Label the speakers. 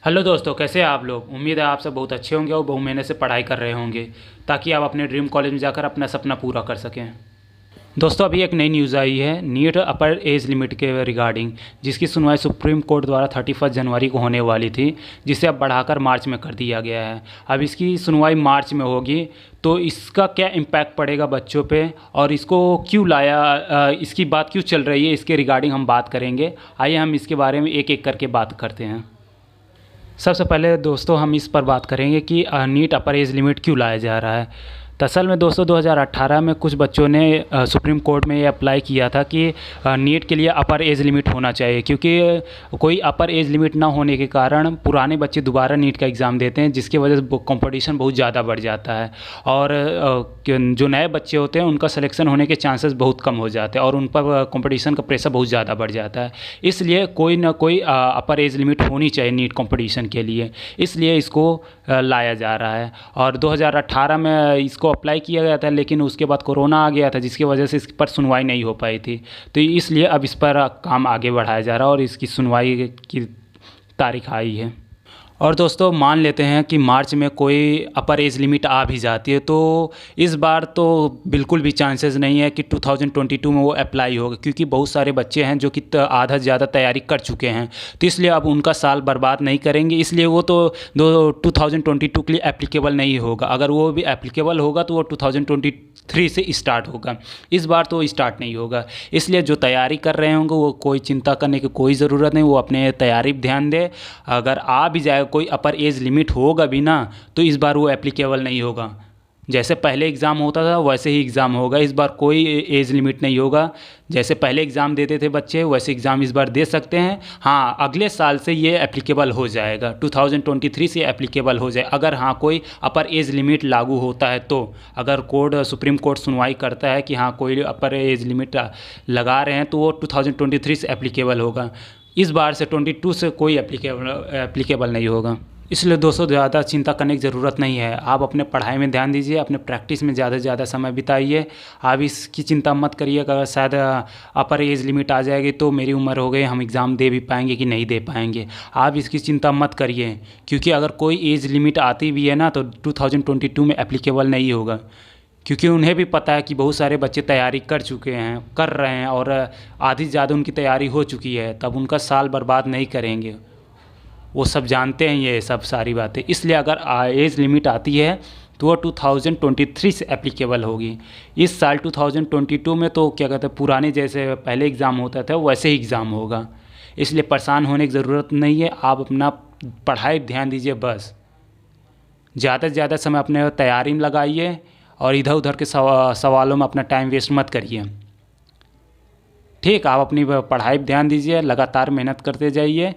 Speaker 1: Hello दोस्तों, कैसे हैं आप लोग। उम्मीद है आप सब बहुत अच्छे होंगे और बहुत मेहनत से पढ़ाई कर रहे होंगे ताकि आप अपने ड्रीम कॉलेज में जाकर अपना सपना पूरा कर सकें। दोस्तों, अभी एक नई न्यूज़ आई है नीट अपर एज लिमिट के रिगार्डिंग, जिसकी सुनवाई सुप्रीम कोर्ट द्वारा 31 जनवरी को होने वाली थी, जिसे अब बढ़ाकर मार्च में कर दिया गया है। अब इसकी सुनवाई मार्च में होगी, तो इसका क्या इम्पैक्ट पड़ेगा बच्चों पे और इसको क्यों लाया, इसकी बात क्यों चल रही है, इसके रिगार्डिंग हम बात करेंगे। आइए हम इसके बारे में एक एक करके बात करते हैं। सबसे पहले दोस्तों हम इस पर बात करेंगे कि नीट अपर एज लिमिट क्यों लाया जा रहा है। दरअसल में दोस्तों 2018 में कुछ बच्चों ने सुप्रीम कोर्ट में ये अप्लाई किया था कि नीट के लिए अपर एज लिमिट होना चाहिए, क्योंकि कोई अपर एज लिमिट ना होने के कारण पुराने बच्चे दोबारा नीट का एग्ज़ाम देते हैं, जिसकी वजह से कंपटीशन बहुत ज़्यादा बढ़ जाता है और जो नए बच्चे होते हैं उनका सिलेक्शन होने के चांसेस बहुत कम हो जाते हैं और उन पर कंपटीशन का प्रेशर बहुत ज़्यादा बढ़ जाता है। इसलिए कोई ना कोई अपर एज लिमिट होनी चाहिए नीट कंपटीशन के लिए, इसलिए इसको लाया जा रहा है। और 2018 में इसको अप्लाई किया गया था, लेकिन उसके बाद कोरोना आ गया था, जिसकी वजह से इस पर सुनवाई नहीं हो पाई थी। तो इसलिए अब इस पर काम आगे बढ़ाया जा रहा है और इसकी सुनवाई की तारीख आई है। और दोस्तों मान लेते हैं कि मार्च में कोई अपर एज लिमिट आ भी जाती है, तो इस बार तो बिल्कुल भी चांसेस नहीं है कि 2022 में वो अप्लाई होगा, क्योंकि बहुत सारे बच्चे हैं जो कि आधा से ज़्यादा तैयारी कर चुके हैं। तो इसलिए अब उनका साल बर्बाद नहीं करेंगे, इसलिए वो तो 2022 के लिए एप्लीकेबल नहीं होगा। अगर वो भी एप्लीकेबल होगा तो वो 2023 से स्टार्ट होगा, इस बार तो स्टार्ट नहीं होगा। इसलिए जो तैयारी कर रहे होंगे वो कोई चिंता करने की कोई ज़रूरत नहीं, वो अपने तैयारी पर ध्यान दे। अगर आ भी जाए कोई अपर एज लिमिट होगा भी ना, तो इस बार वो एप्लीकेबल नहीं होगा। जैसे पहले एग्ज़ाम होता था वैसे ही एग्ज़ाम होगा, इस बार कोई एज लिमिट नहीं होगा। जैसे पहले एग्ज़ाम देते थे बच्चे वैसे एग्ज़ाम इस बार दे सकते हैं। हाँ, अगले साल से ये एप्लीकेबल हो जाएगा, 2023 से एप्लीकेबल हो जाए, अगर हाँ कोई अपर एज लिमिट लागू होता है तो। अगर सुप्रीम कोर्ट सुनवाई करता है कि हाँ कोई अपर एज लिमिट लगा रहे हैं तो वो 2023 से एप्लीकेबल होगा। इस बार से 22 से कोई एप्लीकेबल नहीं होगा। इसलिए दोस्तों ज़्यादा चिंता करने की ज़रूरत नहीं है। आप अपने पढ़ाई में ध्यान दीजिए, अपने प्रैक्टिस में ज़्यादा से ज़्यादा समय बिताइए। आप इसकी चिंता मत करिए अगर शायद अपर एज लिमिट आ जाएगी तो मेरी उम्र हो गई, हम एग्ज़ाम दे भी पाएंगे कि नहीं दे पाएंगे। आप इसकी चिंता मत करिए, क्योंकि अगर कोई एज लिमिट आती भी है ना तो 2022 में एप्लीकेबल नहीं होगा, क्योंकि उन्हें भी पता है कि बहुत सारे बच्चे तैयारी कर चुके हैं, कर रहे हैं और आधी से ज़्यादा उनकी तैयारी हो चुकी है, तब उनका साल बर्बाद नहीं करेंगे। वो सब जानते हैं ये सब सारी बातें। इसलिए अगर एज लिमिट आती है तो वो 2023 से एप्लीकेबल होगी। इस साल 2022 में तो क्या कहते हैं पुराने जैसे पहले एग्ज़ाम होता था वैसे ही एग्ज़ाम होगा, इसलिए परेशान होने की ज़रूरत नहीं है। आप अपना पढ़ाई ध्यान दीजिए, बस ज़्यादा से ज़्यादा समय अपने तैयारी में लगाइए और इधर उधर के सवालों में अपना टाइम वेस्ट मत करिए। ठीक, आप अपनी पढ़ाई पर ध्यान दीजिए, लगातार मेहनत करते जाइए।